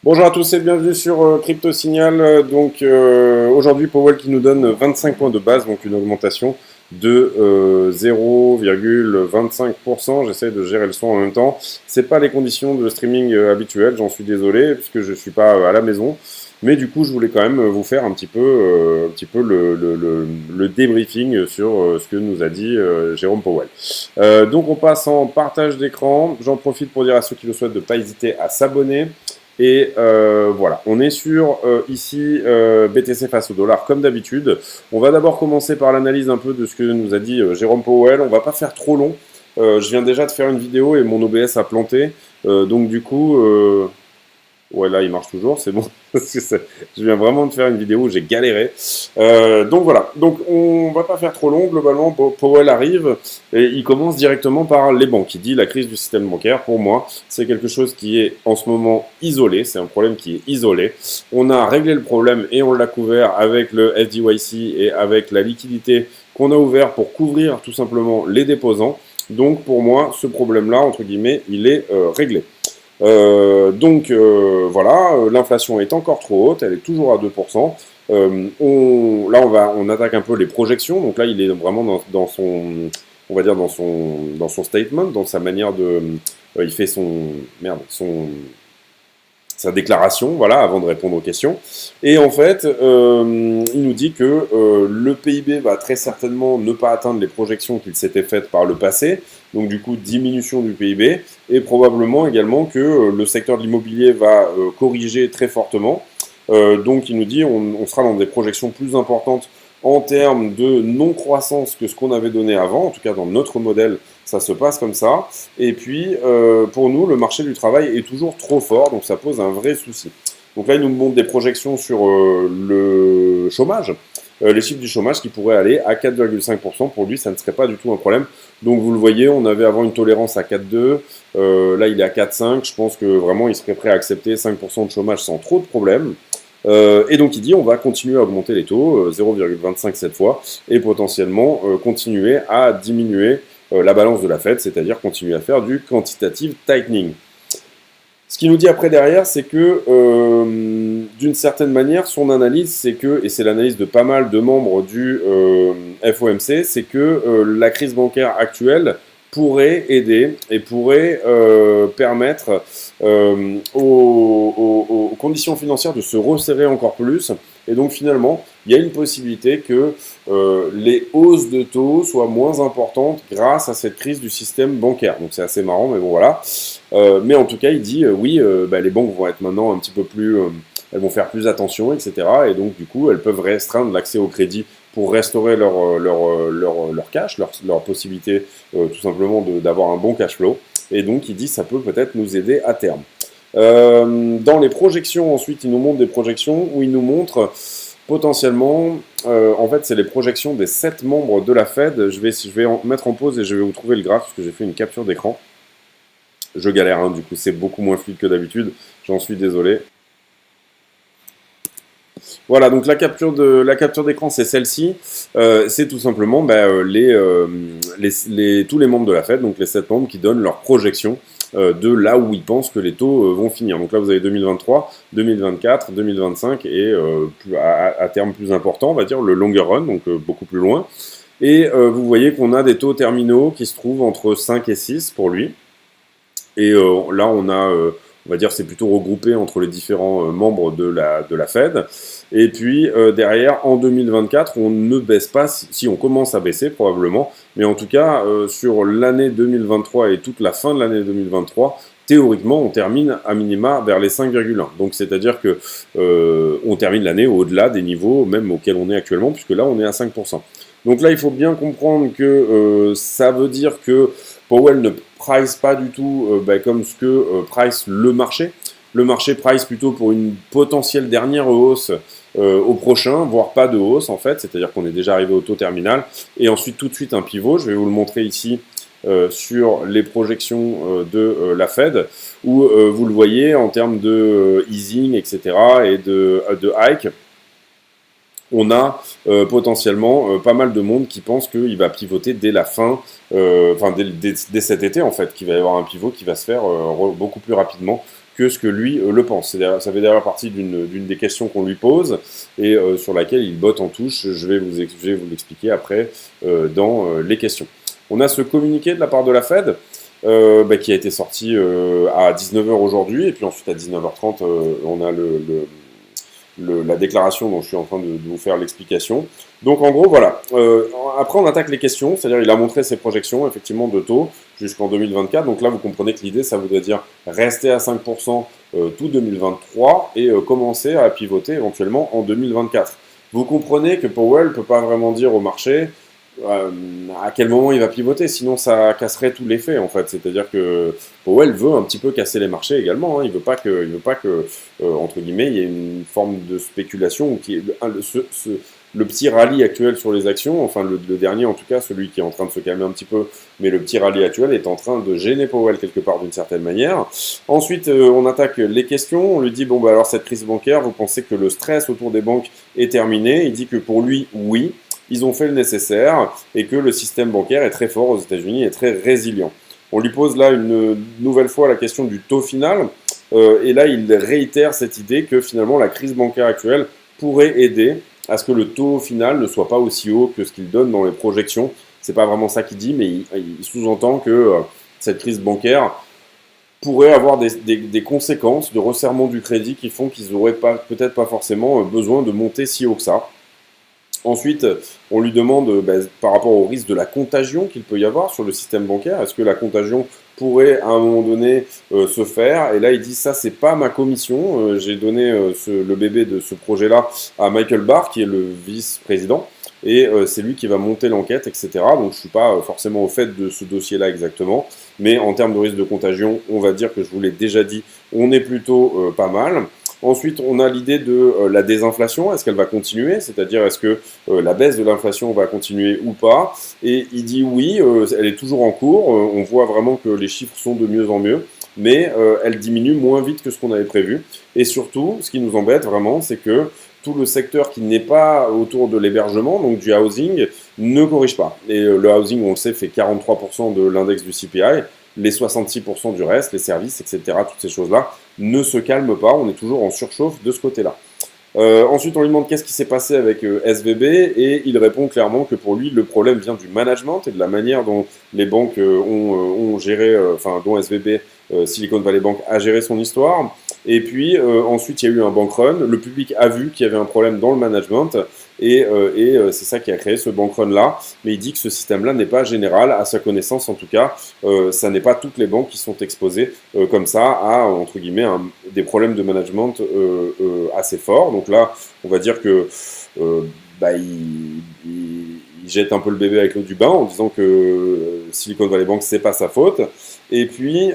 Bonjour à tous et bienvenue sur Crypto Signal. Aujourd'hui Powell qui nous donne 25 points de base, donc une augmentation de 0,25%. J'essaie de gérer le son en même temps. C'est pas les conditions de streaming habituelles, j'en suis désolé puisque je suis pas à la maison. Mais du coup, je voulais quand même vous faire un petit peu le débriefing sur ce que nous a dit Jérôme Powell. Donc on passe en partage d'écran. J'en profite pour dire à ceux qui le souhaitent de ne pas hésiter à s'abonner. Et voilà, on est sur ici BTC face au dollar comme d'habitude. On va d'abord commencer par l'analyse un peu de ce que nous a dit Jérôme Powell. On va pas faire trop long. Je viens déjà de faire une vidéo et mon OBS a planté. Donc du coup, ouais, là, il marche toujours, c'est bon. Je viens vraiment de faire une vidéo où j'ai galéré. Donc voilà, donc on va pas faire trop long. Globalement, Powell arrive et il commence directement par les banques. Il dit la crise du système bancaire, pour moi, c'est quelque chose qui est en ce moment isolé. C'est un problème qui est isolé. On a réglé le problème et on l'a couvert avec le FDYC et avec la liquidité qu'on a ouvert pour couvrir tout simplement les déposants. Donc pour moi, ce problème-là, entre guillemets, il est réglé. Voilà, l'inflation est encore trop haute, elle est toujours à 2%. On attaque un peu les projections. Donc là, il est vraiment dans son, on va dire dans son statement, dans sa manière de, il fait sa déclaration, voilà, avant de répondre aux questions. Et en fait, il nous dit que le PIB va très certainement ne pas atteindre les projections qu'il s'était faites par le passé, donc du coup diminution du PIB, et probablement également que le secteur de l'immobilier va corriger très fortement. Donc il nous dit on sera dans des projections plus importantes en termes de non-croissance que ce qu'on avait donné avant, en tout cas dans notre modèle, ça se passe comme ça. Et puis, pour nous, le marché du travail est toujours trop fort, donc ça pose un vrai souci. Donc là, il nous montre des projections sur le chômage, les chiffres du chômage qui pourraient aller à 4,5%. Pour lui, ça ne serait pas du tout un problème. Donc vous le voyez, on avait avant une tolérance à 4,2, là il est à 4,5. Je pense que vraiment, il serait prêt à accepter 5% de chômage sans trop de problèmes. Et donc il dit on va continuer à augmenter les taux, 0,25 cette fois, et potentiellement continuer à diminuer la balance de la Fed, c'est-à-dire continuer à faire du quantitative tightening. Ce qu'il nous dit après derrière, c'est que d'une certaine manière, son analyse, c'est que, et c'est l'analyse de pas mal de membres du FOMC, c'est que la crise bancaire actuelle pourrait aider et pourrait permettre aux conditions financières de se resserrer encore plus. Et donc finalement, il y a une possibilité que les hausses de taux soient moins importantes grâce à cette crise du système bancaire. Donc c'est assez marrant, mais bon voilà. Mais en tout cas, il dit oui, les banques vont être maintenant un petit peu plus, elles vont faire plus attention, etc. Et donc du coup, elles peuvent restreindre l'accès au crédit pour restaurer leur cash, leur possibilité tout simplement d'avoir un bon cash flow. Et donc il dit ça peut peut-être nous aider à terme. Dans les projections, ensuite, il nous montre des projections où il nous montre potentiellement, en fait, c'est les projections des 7 membres de la Fed. Je vais mettre en pause et je vais vous trouver le graphe parce que j'ai fait une capture d'écran. Je galère, hein, du coup, c'est beaucoup moins fluide que d'habitude. J'en suis désolé. Voilà, donc la capture d'écran, c'est celle-ci. C'est tout simplement tous les membres de la Fed, donc les 7 membres qui donnent leurs projections de là où ils pensent que les taux vont finir. Donc là, vous avez 2023, 2024, 2025 et à terme plus important, on va dire le longer run, donc beaucoup plus loin. Et vous voyez qu'on a des taux terminaux qui se trouvent entre 5 et 6 pour lui. Et là, on va dire, c'est plutôt regroupé entre les différents membres de la Fed. Et puis derrière, en 2024, on ne baisse pas, si on commence à baisser probablement, mais en tout cas, sur l'année 2023 et toute la fin de l'année 2023, théoriquement, on termine à minima vers les 5,1. Donc c'est-à-dire que on termine l'année au-delà des niveaux même auxquels on est actuellement, puisque là, on est à 5%. Donc là, il faut bien comprendre que ça veut dire que Powell ne price pas du tout comme ce que price le marché. Le marché price plutôt pour une potentielle dernière hausse au prochain, voire pas de hausse en fait, c'est-à-dire qu'on est déjà arrivé au taux terminal, et ensuite tout de suite un pivot, je vais vous le montrer ici sur les projections de la Fed, où vous le voyez en termes de easing, etc., et de hike. on a potentiellement pas mal de monde qui pense qu'il va pivoter dès la fin, dès cet été en fait, qu'il va y avoir un pivot qui va se faire beaucoup plus rapidement que ce que lui le pense. Ça fait d'ailleurs partie d'une des questions qu'on lui pose et sur laquelle il botte en touche. Je vais vous l'expliquer après dans les questions. On a ce communiqué de la part de la Fed qui a été sorti à 19h aujourd'hui et puis ensuite à 19h30 on a la déclaration dont je suis en train de vous faire l'explication. Donc en gros, voilà. Après, on attaque les questions, c'est-à-dire il a montré ses projections, effectivement, de taux jusqu'en 2024. Donc là, vous comprenez que l'idée, ça voudrait dire rester à 5% tout 2023 et commencer à pivoter éventuellement en 2024. Vous comprenez que Powell ne peut pas vraiment dire au marché à quel moment il va pivoter, sinon ça casserait tout l'effet en fait. C'est-à-dire que Powell veut un petit peu casser les marchés également. Hein. Il veut pas que entre guillemets, il y ait une forme de spéculation qui est le petit rallye actuel sur les actions, enfin le dernier en tout cas, celui qui est en train de se calmer un petit peu, mais le petit rallye actuel est en train de gêner Powell quelque part d'une certaine manière. Ensuite, on attaque les questions, on lui dit, bon bah alors cette crise bancaire, vous pensez que le stress autour des banques est terminé? Il dit que pour lui, oui, ils ont fait le nécessaire et que le système bancaire est très fort aux États-Unis et très résilient. On lui pose là une nouvelle fois la question du taux final, et là il réitère cette idée que finalement la crise bancaire actuelle pourrait aider à ce que le taux final ne soit pas aussi haut que ce qu'il donne dans les projections. C'est pas vraiment ça qu'il dit, mais il sous-entend que cette crise bancaire pourrait avoir des conséquences de resserrement du crédit qui font qu'ils n'auraient peut-être pas forcément besoin de monter si haut que ça. Ensuite, on lui demande par rapport au risque de la contagion qu'il peut y avoir sur le système bancaire. Est-ce que la contagion pourrait à un moment donné se faire? Et là, il dit ça, c'est pas ma commission. J'ai donné le bébé de ce projet-là à Michael Barr, qui est le vice-président. Et c'est lui qui va monter l'enquête, etc. Donc je suis pas forcément au fait de ce dossier-là exactement. Mais en termes de risque de contagion, on va dire que je vous l'ai déjà dit, on est plutôt pas mal. Ensuite, on a l'idée de la désinflation. Est-ce qu'elle va continuer? C'est-à-dire, est-ce que la baisse de l'inflation va continuer ou pas? Et il dit oui, elle est toujours en cours. On voit vraiment que les chiffres sont de mieux en mieux, mais elle diminue moins vite que ce qu'on avait prévu. Et surtout, ce qui nous embête vraiment, c'est que tout le secteur qui n'est pas autour de l'hébergement, donc du housing, ne corrige pas. Et le housing, on le sait, fait 43% de l'index du CPI. Les 66% du reste, les services, etc., toutes ces choses-là, ne se calment pas. On est toujours en surchauffe de ce côté-là. Ensuite, on lui demande qu'est-ce qui s'est passé avec SVB et il répond clairement que pour lui, le problème vient du management et de la manière dont les banques ont géré, dont SVB, Silicon Valley Bank, a géré son histoire. Et puis, ensuite, il y a eu un bank run. Le public a vu qu'il y avait un problème dans le management et c'est ça qui a créé ce bank run-là. Mais il dit que ce système-là n'est pas général, à sa connaissance en tout cas. Ça n'est pas toutes les banques qui sont exposées comme ça à, entre guillemets, des problèmes de management assez forts. Donc là, on va dire que il jette un peu le bébé avec l'eau du bain en disant que Silicon Valley Bank, c'est pas sa faute. Et puis,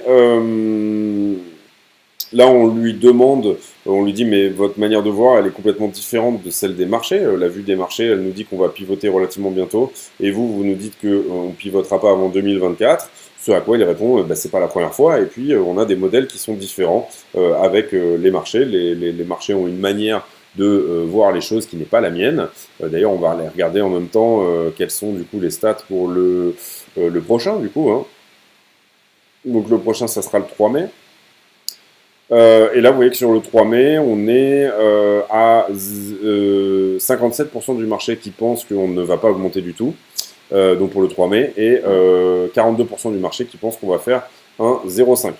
là, on lui demande, on lui dit, mais votre manière de voir, elle est complètement différente de celle des marchés. La vue des marchés, elle nous dit qu'on va pivoter relativement bientôt. Et vous nous dites qu'on ne pivotera pas avant 2024. Ce à quoi il répond, c'est pas la première fois. Et puis, on a des modèles qui sont différents avec les marchés. Les marchés ont une manière de voir les choses qui n'est pas la mienne. D'ailleurs, on va aller regarder en même temps quels sont du coup les stats pour le prochain, du coup. Hein. Donc le prochain, ça sera le 3 mai. Et là, vous voyez que sur le 3 mai, on est à 57% du marché qui pense qu'on ne va pas augmenter du tout, donc pour le 3 mai, et 42% du marché qui pense qu'on va faire un 0,5.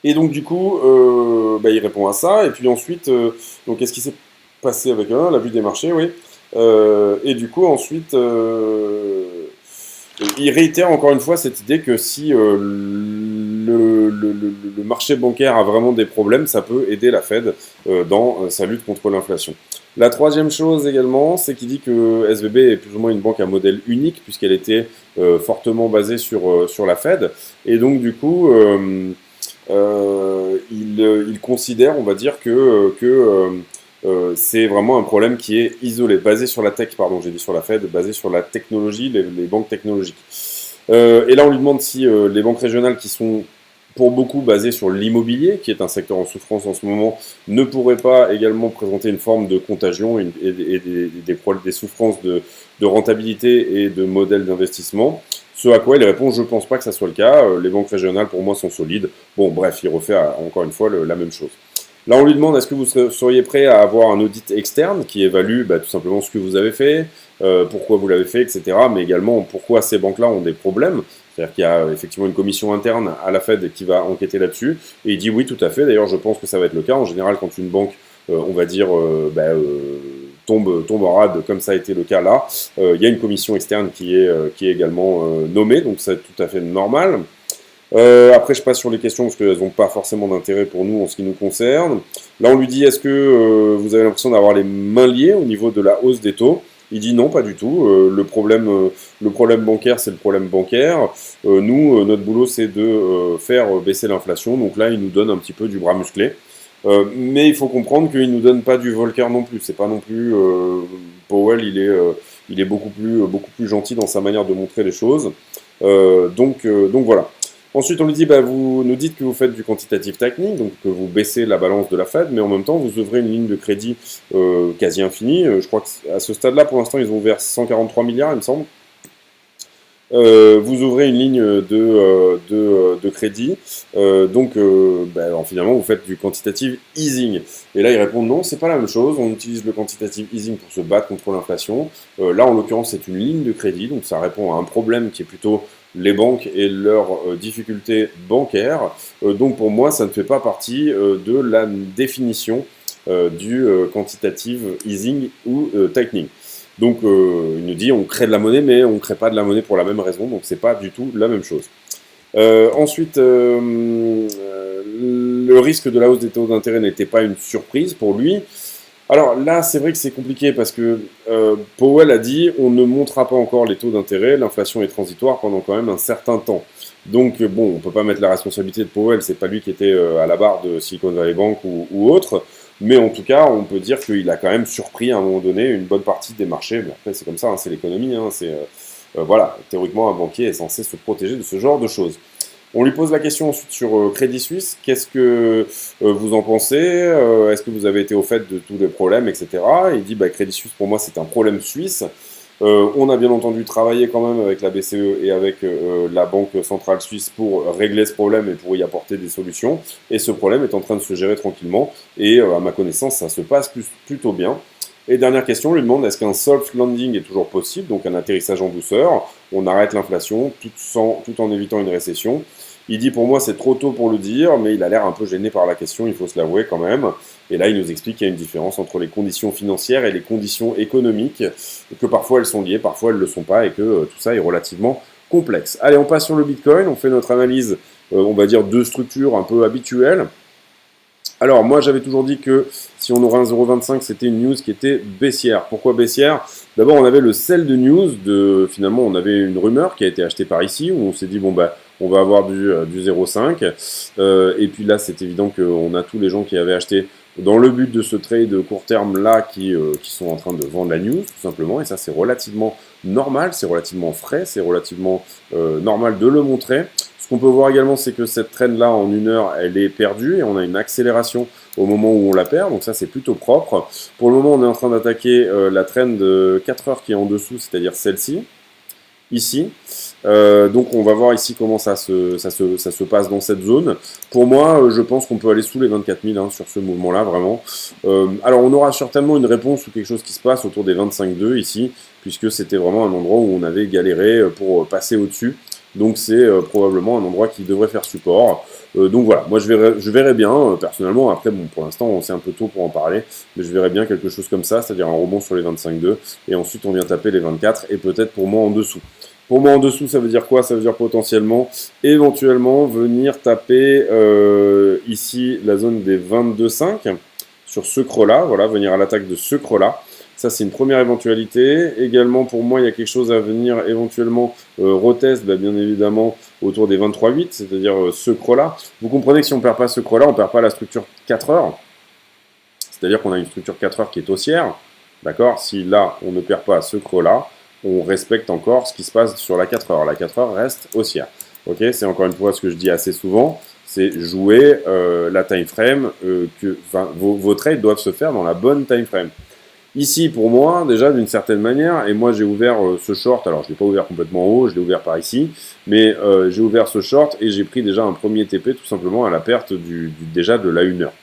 Et donc du coup, il répond à ça, et puis ensuite, donc qu'est-ce qui s'est passé avec la vue des marchés, oui. Et du coup, ensuite, il réitère encore une fois cette idée que si le marché bancaire a vraiment des problèmes, ça peut aider la Fed dans sa lutte contre l'inflation. La troisième chose également, c'est qu'il dit que SVB est plus ou moins une banque à modèle unique, puisqu'elle était fortement basée sur la Fed. Et donc, du coup, il considère, on va dire, que c'est vraiment un problème qui est isolé, basé sur la tech, pardon, j'ai dit sur la Fed, basé sur la technologie, les banques technologiques. Et là, on lui demande si les banques régionales qui sont pour beaucoup basé sur l'immobilier, qui est un secteur en souffrance en ce moment, ne pourrait pas également présenter une forme de contagion et des souffrances de rentabilité et de modèle d'investissement. Ce à quoi il répond, je ne pense pas que ça soit le cas, les banques régionales pour moi sont solides. Bon bref, il refait encore une fois la même chose. Là, on lui demande est-ce que vous seriez prêt à avoir un audit externe qui évalue tout simplement ce que vous avez fait, pourquoi vous l'avez fait, etc. Mais également pourquoi ces banques-là ont des problèmes. C'est-à-dire qu'il y a effectivement une commission interne à la Fed qui va enquêter là-dessus. Et il dit oui, tout à fait. D'ailleurs, je pense que ça va être le cas. En général, quand une banque, on va dire, tombe en rade, comme ça a été le cas là, il y a une commission externe qui est également nommée. Donc, c'est tout à fait normal. Après, je passe sur les questions parce qu'elles n'ont pas forcément d'intérêt pour nous en ce qui nous concerne. Là, on lui dit est-ce que vous avez l'impression d'avoir les mains liées au niveau de la hausse des taux? Il dit non, pas du tout. Le problème bancaire, c'est le problème bancaire. Nous, notre boulot, c'est de faire baisser l'inflation. Donc là, il nous donne un petit peu du bras musclé. Mais il faut comprendre qu'il nous donne pas du Volcker non plus. C'est pas non plus Powell. Il est beaucoup plus gentil dans sa manière de montrer les choses. Donc voilà. Ensuite, on lui dit, vous nous dites que vous faites du quantitative tightening, donc que vous baissez la balance de la Fed, mais en même temps, vous ouvrez une ligne de crédit quasi infinie. Je crois qu'à ce stade-là, pour l'instant, ils ont ouvert 143 milliards, il me semble. Vous ouvrez une ligne de crédit, finalement, vous faites du quantitative easing. Et là, ils répondent non, c'est pas la même chose. On utilise le quantitative easing pour se battre contre l'inflation. Là, en l'occurrence, c'est une ligne de crédit, donc ça répond à un problème qui est plutôt les banques et leurs difficultés bancaires. Donc pour moi, ça ne fait pas partie de la définition du quantitative easing ou tightening. Donc il nous dit on crée de la monnaie, mais on ne crée pas de la monnaie pour la même raison, donc c'est pas du tout la même chose. Ensuite, le risque de la hausse des taux d'intérêt n'était pas une surprise pour lui. Alors là, c'est vrai que c'est compliqué parce que Powell a dit on ne montera pas encore les taux d'intérêt, l'inflation est transitoire pendant quand même un certain temps. Donc bon, on peut pas mettre la responsabilité de Powell, c'est pas lui qui était à la barre de Silicon Valley Bank ou autre, mais en tout cas, on peut dire qu'il a quand même surpris à un moment donné une bonne partie des marchés. Mais après, c'est comme ça, c'est l'économie, voilà, théoriquement, un banquier est censé se protéger de ce genre de choses. On lui pose la question ensuite sur Crédit Suisse. Qu'est-ce que vous en pensez? Est-ce que vous avez été au fait de tous les problèmes, etc. Il dit Crédit Suisse, pour moi, c'est un problème suisse. On a bien entendu travaillé quand même avec la BCE et avec la Banque centrale suisse pour régler ce problème et pour y apporter des solutions. Et ce problème est en train de se gérer tranquillement. Et à ma connaissance, ça se passe plutôt bien. Et dernière question, on lui demande est-ce qu'un soft landing est toujours possible, donc un atterrissage en douceur, on arrête l'inflation tout en évitant une récession. Il dit pour moi c'est trop tôt pour le dire, mais il a l'air un peu gêné par la question, il faut se l'avouer quand même. Et là il nous explique qu'il y a une différence entre les conditions financières et les conditions économiques, que parfois elles sont liées, parfois elles ne le sont pas, et que tout ça est relativement complexe. Allez, on passe sur le Bitcoin, on fait notre analyse, on va dire, de structure un peu habituelle. Alors, moi, j'avais toujours dit que si on aurait un 0,25, c'était une news qui était baissière. Pourquoi baissière? D'abord, on avait le sell de news, finalement, on avait une rumeur qui a été achetée par ici, où on s'est dit, on va avoir du 0,5. Et puis là, c'est évident qu'on a tous les gens qui avaient acheté dans le but de ce trade court terme là, qui sont en train de vendre la news, tout simplement. Et ça, c'est relativement normal, c'est relativement frais, c'est relativement normal de le montrer. Ce qu'on peut voir également, c'est que cette trend-là, en une heure, elle est perdue et on a une accélération au moment où on la perd. Donc ça, c'est plutôt propre. Pour le moment, on est en train d'attaquer la trend de 4 heures qui est en dessous, c'est-à-dire celle-ci, ici. Donc on va voir ici comment ça se passe dans cette zone. Pour moi, je pense qu'on peut aller sous les 24 000 sur ce mouvement-là, vraiment. Alors on aura certainement une réponse ou quelque chose qui se passe autour des 25,2 ici, puisque c'était vraiment un endroit où on avait galéré pour passer au-dessus. Donc c'est probablement un endroit qui devrait faire support. Donc voilà, moi je verrais bien, personnellement, après bon, pour l'instant c'est un peu tôt pour en parler, mais je verrais bien quelque chose comme ça, c'est-à-dire un rebond sur les 25,2, et ensuite on vient taper les 24, et peut-être pour moi en dessous. Pour moi en dessous, ça veut dire quoi? Ça veut dire potentiellement, éventuellement, venir taper ici la zone des 22,5, sur ce creux-là, voilà, venir à l'attaque de ce creux-là. Ça, c'est une première éventualité. Également, pour moi, il y a quelque chose à venir éventuellement retest, bien évidemment, autour des 23,8, c'est-à-dire ce creux-là. Vous comprenez que si on ne perd pas ce creux-là, on ne perd pas la structure 4 heures. C'est-à-dire qu'on a une structure 4 heures qui est haussière. D'accord? Si là, on ne perd pas ce creux-là, on respecte encore ce qui se passe sur la 4 heures. La 4 heures reste haussière. Ok? C'est encore une fois ce que je dis assez souvent. c'est jouer la time frame, vos trades doivent se faire dans la bonne time frame. Ici, pour moi, déjà, d'une certaine manière, et moi j'ai ouvert ce short, alors je ne l'ai pas ouvert complètement en haut, je l'ai ouvert par ici, mais j'ai ouvert ce short et j'ai pris déjà un premier TP tout simplement à la perte déjà de la 1 heure.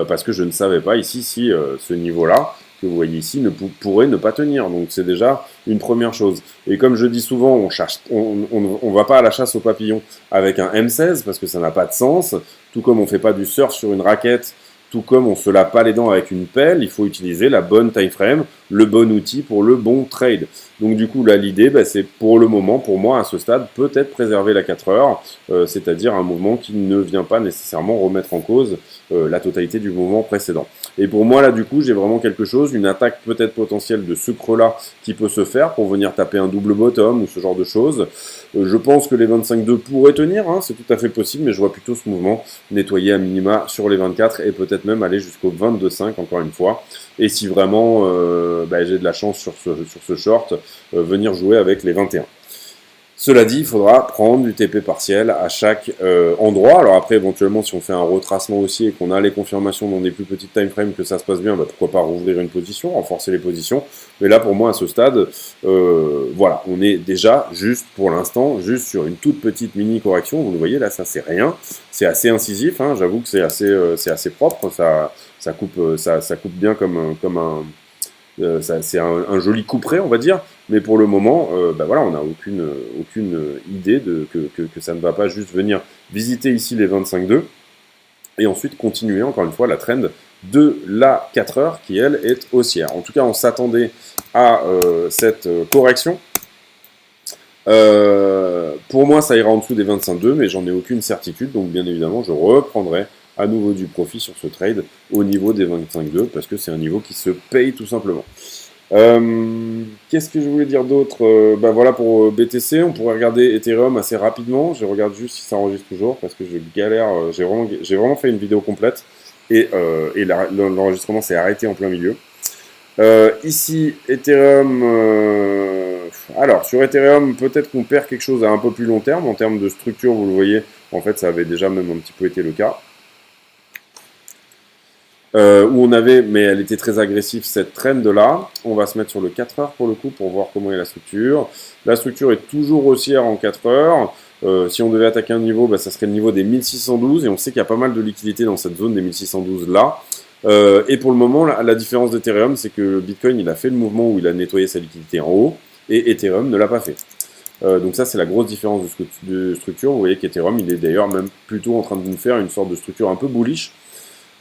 Parce que je ne savais pas ici si ce niveau-là, que vous voyez ici, pourrait ne pas tenir. Donc c'est déjà une première chose. Et comme je dis souvent, on va pas à la chasse aux papillons avec un M16 parce que ça n'a pas de sens, tout comme on ne fait pas du surf sur une raquette, tout comme on se lave pas les dents avec une pelle, il faut utiliser la bonne time frame, le bon outil pour le bon trade. Donc du coup là l'idée c'est pour le moment, pour moi à ce stade, peut-être préserver la 4 heures, c'est-à-dire un mouvement qui ne vient pas nécessairement remettre en cause la totalité du mouvement précédent. Et pour moi là du coup j'ai vraiment quelque chose, une attaque peut-être potentielle de ce creux là qui peut se faire pour venir taper un double bottom ou ce genre de choses. Je pense que les 25-2 pourraient tenir, hein, c'est tout à fait possible, mais je vois plutôt ce mouvement nettoyer à minima sur les 24 et peut-être même aller jusqu'au 22,5 encore une fois. Et si vraiment j'ai de la chance sur ce short, venir jouer avec les 21. Cela dit, il faudra prendre du TP partiel à chaque endroit. Alors après, éventuellement, si on fait un retracement aussi et qu'on a les confirmations dans des plus petites time frames que ça se passe bien, pourquoi pas rouvrir une position, renforcer les positions. Mais là, pour moi, à ce stade, voilà, on est déjà juste, pour l'instant, juste sur une toute petite mini correction. Vous le voyez, là, ça c'est rien. C'est assez incisif, hein, j'avoue que c'est assez propre. Ça coupe bien comme un... c'est un joli couperet, on va dire, mais pour le moment, voilà, on n'a aucune idée que ça ne va pas juste venir visiter ici les 25,2 et ensuite continuer encore une fois la trend de la 4 heures qui, elle, est haussière. En tout cas, on s'attendait à cette correction. Pour moi, ça ira en dessous des 25,2, mais j'en ai aucune certitude, donc bien évidemment, je reprendrai à nouveau du profit sur ce trade au niveau des 25,2 parce que c'est un niveau qui se paye tout simplement. Qu'est-ce que je voulais dire d'autre? Voilà pour BTC, on pourrait regarder Ethereum assez rapidement. Je regarde juste si ça enregistre toujours parce que je galère. J'ai vraiment fait une vidéo complète et l'enregistrement s'est arrêté en plein milieu. Ici, Ethereum. Alors, sur Ethereum, peut-être qu'on perd quelque chose à un peu plus long terme. En termes de structure, vous le voyez, en fait, ça avait déjà même un petit peu été le cas. Où on avait, mais elle était très agressive, cette trend là. On va se mettre sur le 4 heures pour le coup, pour voir comment est la structure. La structure est toujours haussière en 4 heures. Si on devait attaquer un niveau, ça serait le niveau des 1612, et on sait qu'il y a pas mal de liquidités dans cette zone des 1612 là. Et pour le moment, la différence d'Ethereum, c'est que Bitcoin, il a fait le mouvement où il a nettoyé sa liquidité en haut, et Ethereum ne l'a pas fait. Donc ça, c'est la grosse différence de structure. Vous voyez qu'Ethereum, il est d'ailleurs même plutôt en train de nous faire une sorte de structure un peu bullish,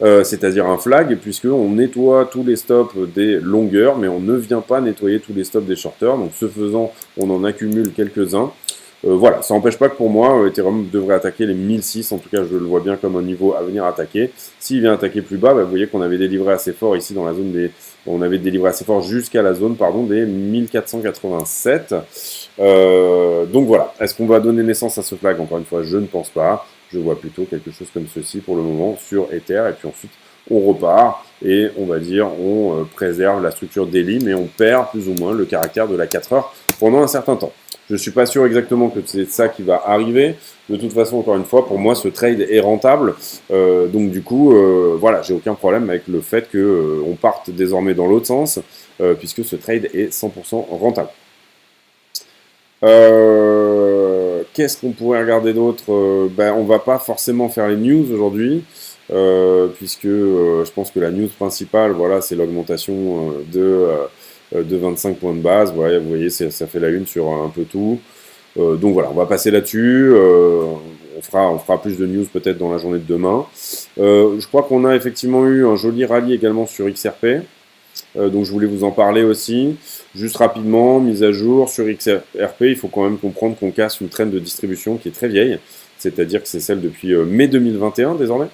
c'est-à-dire un flag, puisqu'on nettoie tous les stops des longueurs, mais on ne vient pas nettoyer tous les stops des shorters. Donc ce faisant, on en accumule quelques-uns. Voilà, ça n'empêche pas que pour moi, Ethereum devrait attaquer les 1006, en tout cas je le vois bien comme un niveau à venir attaquer. S'il vient attaquer plus bas, vous voyez qu'on avait délivré assez fort ici dans la zone des... On avait délivré assez fort jusqu'à la zone des 1487. Donc voilà, est-ce qu'on va donner naissance à ce flag? Encore une fois, je ne pense pas. Je vois plutôt quelque chose comme ceci pour le moment sur Ether, et puis ensuite on repart, et on va dire on préserve la structure daily, mais on perd plus ou moins le caractère de la 4 heures pendant un certain temps. Je ne suis pas sûr exactement que c'est ça qui va arriver. De toute façon, encore une fois, pour moi, ce trade est rentable. Donc du coup, voilà, j'ai aucun problème avec le fait qu'on parte désormais dans l'autre sens, puisque ce trade est 100% rentable. Qu'est-ce qu'on pourrait regarder d'autre? On va pas forcément faire les news aujourd'hui, puisque je pense que la news principale, voilà, c'est l'augmentation de 25 points de base. Voilà, vous voyez, ça fait la une sur un peu tout. Donc voilà, on va passer là-dessus. On fera plus de news peut-être dans la journée de demain. Je crois qu'on a effectivement eu un joli rallye également sur XRP. Donc je voulais vous en parler aussi. Juste rapidement, mise à jour sur XRP, il faut quand même comprendre qu'on casse une trend de distribution qui est très vieille, c'est-à-dire que c'est celle depuis mai 2021 désormais.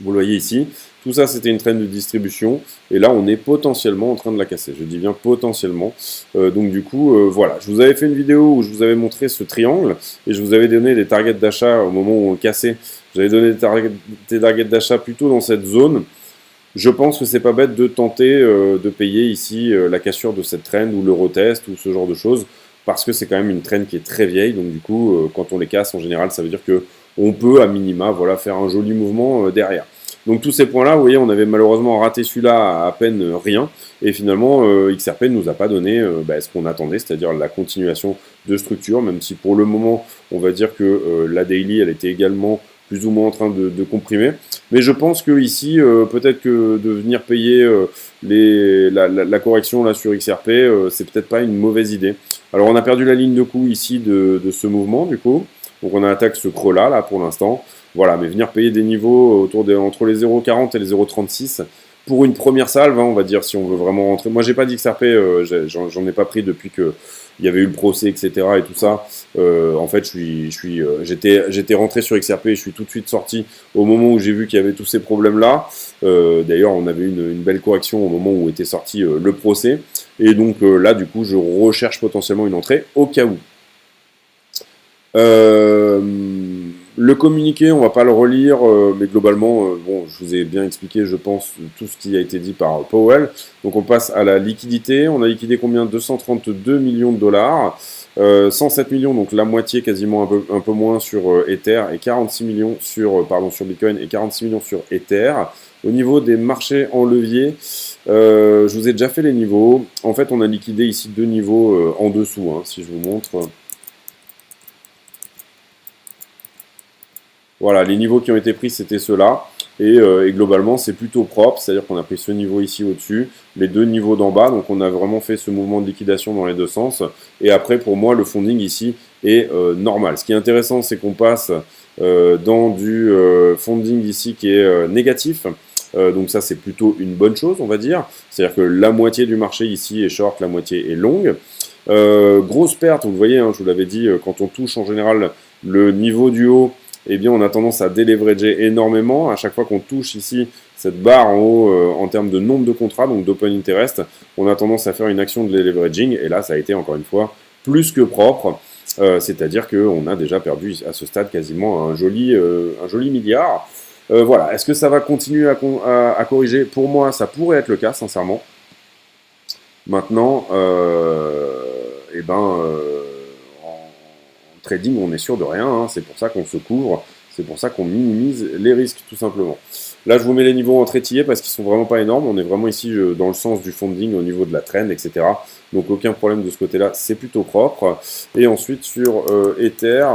Vous le voyez ici, tout ça c'était une trend de distribution, et là on est potentiellement en train de la casser, je dis bien potentiellement. Donc du coup, voilà, je vous avais fait une vidéo où je vous avais montré ce triangle, et je vous avais donné des targets d'achat au moment où on le cassait. J'avais donné des targets d'achat plutôt dans cette zone. Je pense que c'est pas bête de tenter de payer ici la cassure de cette trend ou le retest ou ce genre de choses, parce que c'est quand même une trend qui est très vieille, donc du coup, quand on les casse, en général, ça veut dire que on peut à minima voilà, faire un joli mouvement derrière. Donc tous ces points-là, vous voyez, on avait malheureusement raté celui-là à peine rien, et finalement XRP ne nous a pas donné ce qu'on attendait, c'est-à-dire la continuation de structure, même si pour le moment, on va dire que la daily, elle était également plus ou moins en train de comprimer. Mais je pense que ici, peut-être que de venir payer la correction là sur XRP, c'est peut-être pas une mauvaise idée. Alors on a perdu la ligne de coup ici de ce mouvement du coup, donc on attaque ce creux là pour l'instant. Voilà, mais venir payer des niveaux entre les 0,40 et les 0,36 pour une première salve, hein, on va dire, si on veut vraiment rentrer. Moi, j'ai pas d'XRP, j'en ai pas pris depuis que il y avait eu le procès, etc. et tout ça. En fait, j'étais rentré sur XRP et je suis tout de suite sorti au moment où j'ai vu qu'il y avait tous ces problèmes-là. D'ailleurs, on avait une belle correction au moment où était sorti le procès. Et donc là, du coup, je recherche potentiellement une entrée au cas où. Le communiqué, on va pas le relire, mais globalement, bon, je vous ai bien expliqué, je pense, tout ce qui a été dit par Powell. Donc on passe à la liquidité. On a liquidé combien? 232 millions de dollars. 107 millions, donc la moitié, quasiment un peu moins sur Ether, et 46 millions sur Bitcoin, et 46 millions sur Ether. Au niveau des marchés en levier, je vous ai déjà fait les niveaux. En fait, on a liquidé ici deux niveaux en dessous, hein, si je vous montre. Voilà, les niveaux qui ont été pris, c'était ceux-là. Et globalement, c'est plutôt propre, c'est-à-dire qu'on a pris ce niveau ici au-dessus, les deux niveaux d'en bas, donc on a vraiment fait ce mouvement de liquidation dans les deux sens. Et après, pour moi, le funding ici est normal. Ce qui est intéressant, c'est qu'on passe dans du funding ici qui est négatif. Donc ça, c'est plutôt une bonne chose, on va dire. C'est-à-dire que la moitié du marché ici est short, la moitié est longue. Grosse perte, vous le voyez, hein, je vous l'avais dit, quand on touche en général le niveau du haut, eh bien, on a tendance à déleverager énormément. À chaque fois qu'on touche ici cette barre en haut en termes de nombre de contrats, donc d'open interest, on a tendance à faire une action de deleveraging. Et là, ça a été encore une fois plus que propre. C'est-à-dire qu'on a déjà perdu à ce stade quasiment un joli milliard. Voilà. Est-ce que ça va continuer à corriger? Pour moi, ça pourrait être le cas, sincèrement. Maintenant, trading, on est sûr de rien, hein. C'est pour ça qu'on se couvre, c'est pour ça qu'on minimise les risques, tout simplement. Là, je vous mets les niveaux en trétillé parce qu'ils sont vraiment pas énormes. On est vraiment ici dans le sens du funding au niveau de la trend, etc. Donc, aucun problème de ce côté-là, c'est plutôt propre. Et ensuite, sur Ether,